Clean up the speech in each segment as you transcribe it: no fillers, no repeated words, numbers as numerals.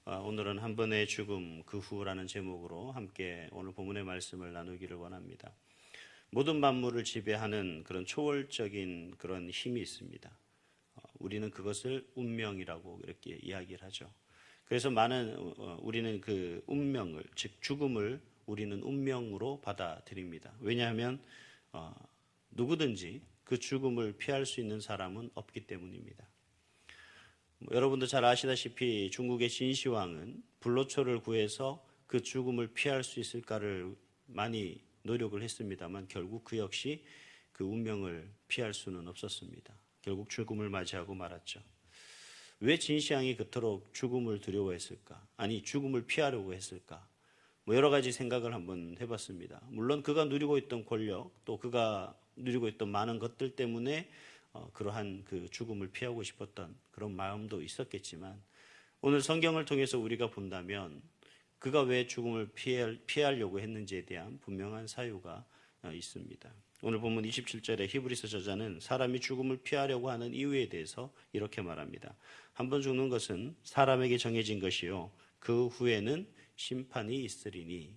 오늘은 한 번의 죽음 그 후라는 제목으로 함께 오늘 본문의 말씀을 나누기를 원합니다. 모든 만물을 지배하는 그런 초월적인 그런 힘이 있습니다. 우리는 그것을 운명이라고 이렇게 이야기를 하죠. 그래서 우리는 그 운명을, 즉 죽음을 우리는 운명으로 받아들입니다. 왜냐하면 누구든지 그 죽음을 피할 수 있는 사람은 없기 때문입니다. 여러분도 잘 아시다시피 중국의 진시황은 불로초를 구해서 그 죽음을 피할 수 있을까를 많이 노력을 했습니다만 결국 그 역시 그 운명을 피할 수는 없었습니다. 결국 죽음을 맞이하고 말았죠. 왜 진시황이 그토록 죽음을 두려워했을까? 아니, 죽음을 피하려고 했을까? 여러 가지 생각을 한번 해봤습니다. 물론 그가 누리고 있던 권력, 또 그가 누리고 있던 많은 것들 때문에 그러한 그 죽음을 피하고 싶었던 그런 마음도 있었겠지만, 오늘 성경을 통해서 우리가 본다면 그가 왜 죽음을 피하려고 했는지에 대한 분명한 사유가 있습니다. 오늘 본문 27절에 히브리서 저자는 사람이 죽음을 피하려고 하는 이유에 대해서 이렇게 말합니다. 한 번 죽는 것은 사람에게 정해진 것이요 그 후에는 심판이 있으리니.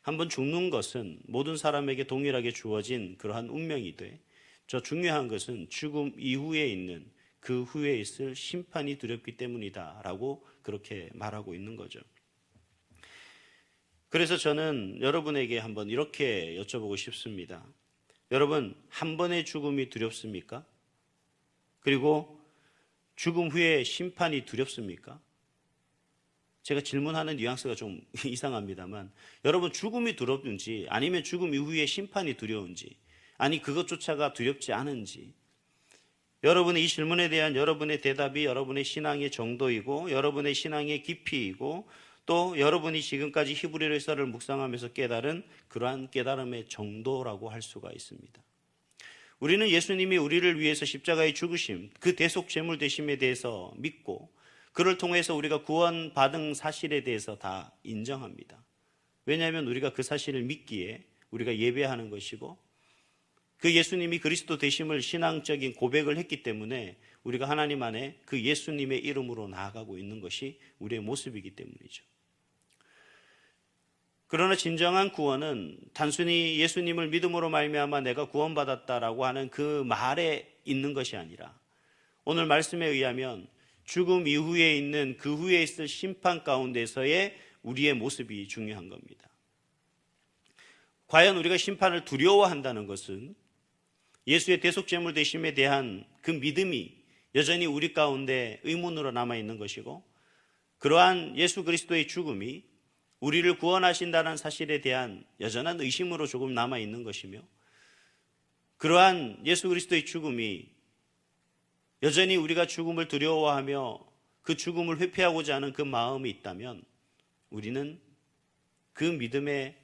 한 번 죽는 것은 모든 사람에게 동일하게 주어진 그러한 운명이 돼, 저 중요한 것은 죽음 이후에 있는 그 후에 있을 심판이 두렵기 때문이다 라고 그렇게 말하고 있는 거죠. 그래서 저는 여러분에게 한번 이렇게 여쭤보고 싶습니다. 여러분, 한 번의 죽음이 두렵습니까? 그리고 죽음 후에 심판이 두렵습니까? 제가 질문하는 뉘앙스가 좀 이상합니다만, 여러분 죽음이 두렵든지 아니면 죽음 이후에 심판이 두려운지, 아니 그것조차가 두렵지 않은지, 여러분의 이 질문에 대한 여러분의 대답이 여러분의 신앙의 정도이고 여러분의 신앙의 깊이이고 또 여러분이 지금까지 히브리서를 묵상하면서 깨달은 그러한 깨달음의 정도라고 할 수가 있습니다. 우리는 예수님이 우리를 위해서 십자가에 죽으심, 그 대속 제물 되심에 대해서 믿고 그를 통해서 우리가 구원받은 사실에 대해서 다 인정합니다. 왜냐하면 우리가 그 사실을 믿기에 우리가 예배하는 것이고 그 예수님이 그리스도 되심을 신앙적인 고백을 했기 때문에 우리가 하나님 안에 그 예수님의 이름으로 나아가고 있는 것이 우리의 모습이기 때문이죠. 그러나 진정한 구원은 단순히 예수님을 믿음으로 말미암아 내가 구원받았다라고 하는 그 말에 있는 것이 아니라 오늘 말씀에 의하면 죽음 이후에 있는 그 후에 있을 심판 가운데서의 우리의 모습이 중요한 겁니다. 과연 우리가 심판을 두려워한다는 것은 예수의 대속제물 되심에 대한 그 믿음이 여전히 우리 가운데 의문으로 남아있는 것이고, 그러한 예수 그리스도의 죽음이 우리를 구원하신다는 사실에 대한 여전한 의심으로 조금 남아있는 것이며, 그러한 예수 그리스도의 죽음이 여전히 우리가 죽음을 두려워하며 그 죽음을 회피하고자 하는 그 마음이 있다면 우리는 그 믿음의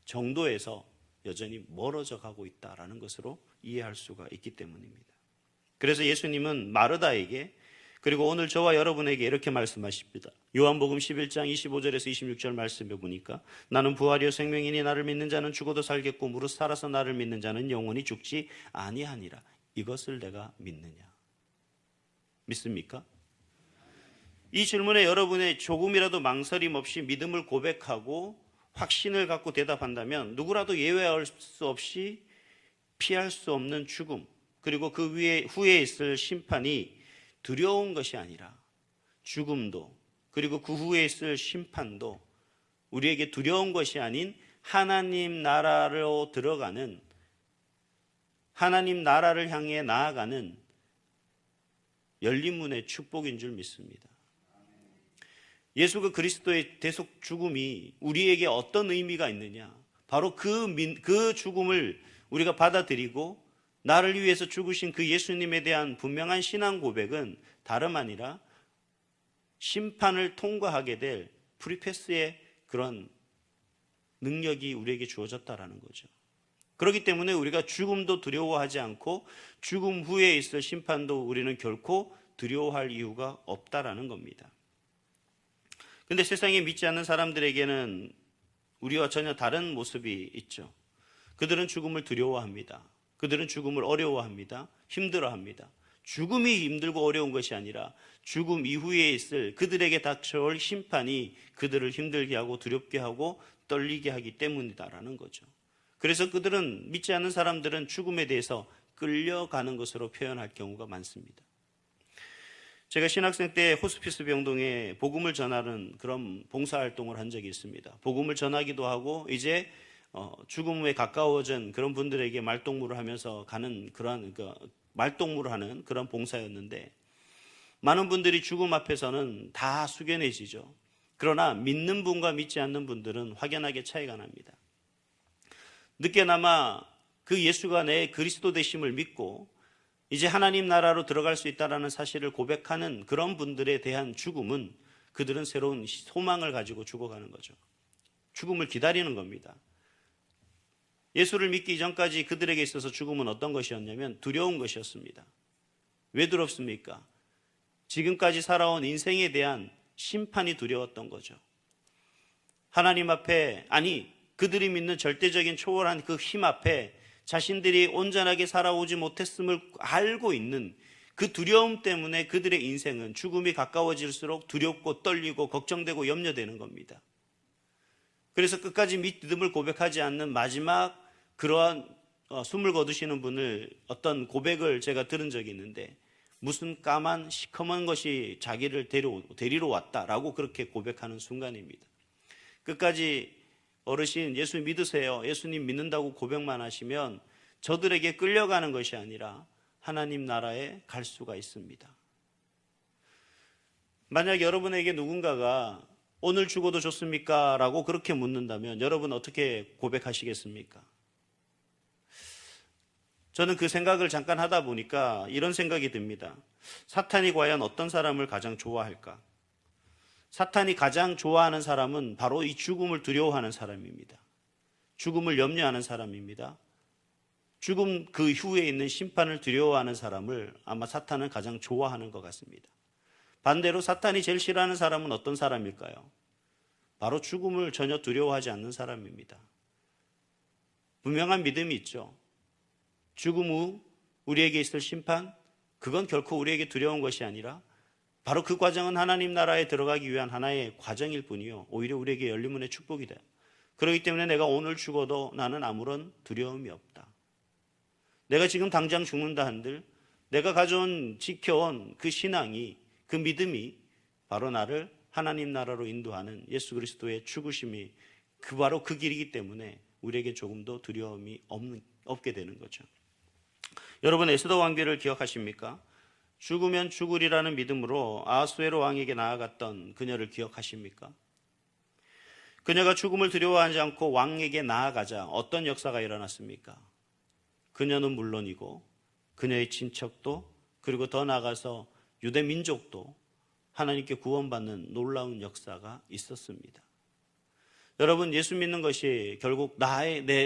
정도에서 여전히 멀어져 가고 있다라는 것으로 이해할 수가 있기 때문입니다. 그래서 예수님은 마르다에게, 그리고 오늘 저와 여러분에게 이렇게 말씀하십니다. 요한복음 11장 25절에서 26절 말씀에 보니까 나는 부활이요 생명이니 나를 믿는 자는 죽어도 살겠고 무릇 살아서 나를 믿는 자는 영원히 죽지 아니하니라. 이것을 내가 믿느냐? 믿습니까? 이 질문에 여러분의 조금이라도 망설임 없이 믿음을 고백하고 확신을 갖고 대답한다면 누구라도 예외할 수 없이 피할 수 없는 죽음, 그리고 그 후에 있을 심판이 두려운 것이 아니라 죽음도, 그리고 그 후에 있을 심판도 우리에게 두려운 것이 아닌 하나님 나라로 들어가는, 하나님 나라를 향해 나아가는 열린 문의 축복인 줄 믿습니다. 예수 그리스도의 대속 죽음이 우리에게 어떤 의미가 있느냐? 바로 그 죽음을 우리가 받아들이고 나를 위해서 죽으신 그 예수님에 대한 분명한 신앙 고백은 다름 아니라 심판을 통과하게 될 프리패스의 그런 능력이 우리에게 주어졌다라는 거죠. 그렇기 때문에 우리가 죽음도 두려워하지 않고 죽음 후에 있을 심판도 우리는 결코 두려워할 이유가 없다라는 겁니다. 그런데 세상에 믿지 않는 사람들에게는 우리와 전혀 다른 모습이 있죠. 그들은 죽음을 두려워합니다. 그들은 죽음을 어려워합니다. 힘들어합니다. 죽음이 힘들고 어려운 것이 아니라 죽음 이후에 있을 그들에게 닥쳐올 심판이 그들을 힘들게 하고 두렵게 하고 떨리게 하기 때문이다라는 거죠. 그래서 그들은, 믿지 않는 사람들은 죽음에 대해서 끌려가는 것으로 표현할 경우가 많습니다. 제가 신학생 때 호스피스 병동에 복음을 전하는 그런 봉사활동을 한 적이 있습니다. 복음을 전하기도 하고 이제 죽음에 가까워진 그런 분들에게 말동무를 하면서 가는 그런 말동무를 하는 그런 봉사였는데, 많은 분들이 죽음 앞에서는 다 숙연해지죠. 그러나 믿는 분과 믿지 않는 분들은 확연하게 차이가 납니다. 늦게나마 그 예수가 내 그리스도 되심을 믿고 이제 하나님 나라로 들어갈 수 있다는 사실을 고백하는 그런 분들에 대한 죽음은, 그들은 새로운 소망을 가지고 죽어가는 거죠. 죽음을 기다리는 겁니다. 예수를 믿기 전까지 그들에게 있어서 죽음은 어떤 것이었냐면 두려운 것이었습니다. 왜 두렵습니까? 지금까지 살아온 인생에 대한 심판이 두려웠던 거죠. 하나님 앞에, 아니 그들이 믿는 절대적인 초월한 그 힘 앞에 자신들이 온전하게 살아오지 못했음을 알고 있는 그 두려움 때문에 그들의 인생은 죽음이 가까워질수록 두렵고 떨리고 걱정되고 염려되는 겁니다. 그래서 끝까지 믿음을 고백하지 않는 마지막 그러한 숨을 거두시는 분을 어떤 고백을 제가 들은 적이 있는데, 무슨 까만 시커먼 것이 자기를 데리러 왔다라고 그렇게 고백하는 순간입니다. 끝까지 어르신 예수 믿으세요, 예수님 믿는다고 고백만 하시면 저들에게 끌려가는 것이 아니라 하나님 나라에 갈 수가 있습니다. 만약 여러분에게 누군가가 오늘 죽어도 좋습니까? 라고 그렇게 묻는다면 여러분 어떻게 고백하시겠습니까? 저는 그 생각을 잠깐 하다 보니까 이런 생각이 듭니다. 사탄이 과연 어떤 사람을 가장 좋아할까? 사탄이 가장 좋아하는 사람은 바로 이 죽음을 두려워하는 사람입니다. 죽음을 염려하는 사람입니다. 죽음 그 후에 있는 심판을 두려워하는 사람을 아마 사탄은 가장 좋아하는 것 같습니다. 반대로 사탄이 제일 싫어하는 사람은 어떤 사람일까요? 바로 죽음을 전혀 두려워하지 않는 사람입니다. 분명한 믿음이 있죠. 죽음 후 우리에게 있을 심판, 그건 결코 우리에게 두려운 것이 아니라 바로 그 과정은 하나님 나라에 들어가기 위한 하나의 과정일 뿐이요, 오히려 우리에게 열린 축복이다. 그렇기 때문에 내가 오늘 죽어도 나는 아무런 두려움이 없다. 내가 지금 당장 죽는다 한들 내가 지켜온 그 신앙이, 그 믿음이 바로 나를 하나님 나라로 인도하는 예수 그리스도의 죽으심이 바로 그 길이기 때문에 우리에게 조금도 두려움이 없게 되는 거죠. 여러분, 에스더 왕비를 기억하십니까? 죽으면 죽으리라는 믿음으로 아하수에로 왕에게 나아갔던 그녀를 기억하십니까? 그녀가 죽음을 두려워하지 않고 왕에게 나아가자 어떤 역사가 일어났습니까? 그녀는 물론이고 그녀의 친척도, 그리고 더 나아가서 유대 민족도 하나님께 구원받는 놀라운 역사가 있었습니다. 여러분, 예수 믿는 것이 결국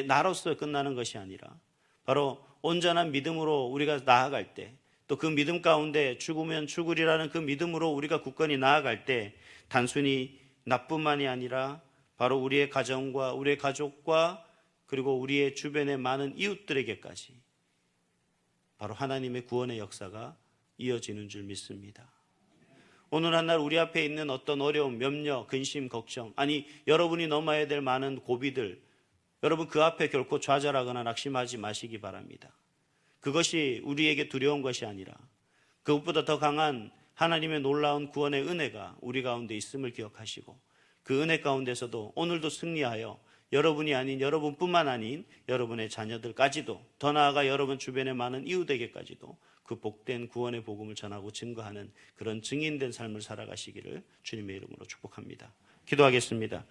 나로서 끝나는 것이 아니라 바로 온전한 믿음으로 우리가 나아갈 때, 또 그 믿음 가운데 죽으면 죽으리라는 그 믿음으로 우리가 굳건히 나아갈 때 단순히 나뿐만이 아니라 바로 우리의 가정과 우리의 가족과 그리고 우리의 주변의 많은 이웃들에게까지 바로 하나님의 구원의 역사가 이어지는 줄 믿습니다. 오늘 한 날 우리 앞에 있는 어떤 어려움, 염려, 근심, 걱정, 아니 여러분이 넘어야 될 많은 고비들, 여러분 그 앞에 결코 좌절하거나 낙심하지 마시기 바랍니다. 그것이 우리에게 두려운 것이 아니라 그것보다 더 강한 하나님의 놀라운 구원의 은혜가 우리 가운데 있음을 기억하시고, 그 은혜 가운데서도 오늘도 승리하여 여러분이 아닌 여러분뿐만 아닌 여러분의 자녀들까지도, 더 나아가 여러분 주변의 많은 이웃에게까지도 그 복된 구원의 복음을 전하고 증거하는 그런 증인된 삶을 살아가시기를 주님의 이름으로 축복합니다. 기도하겠습니다.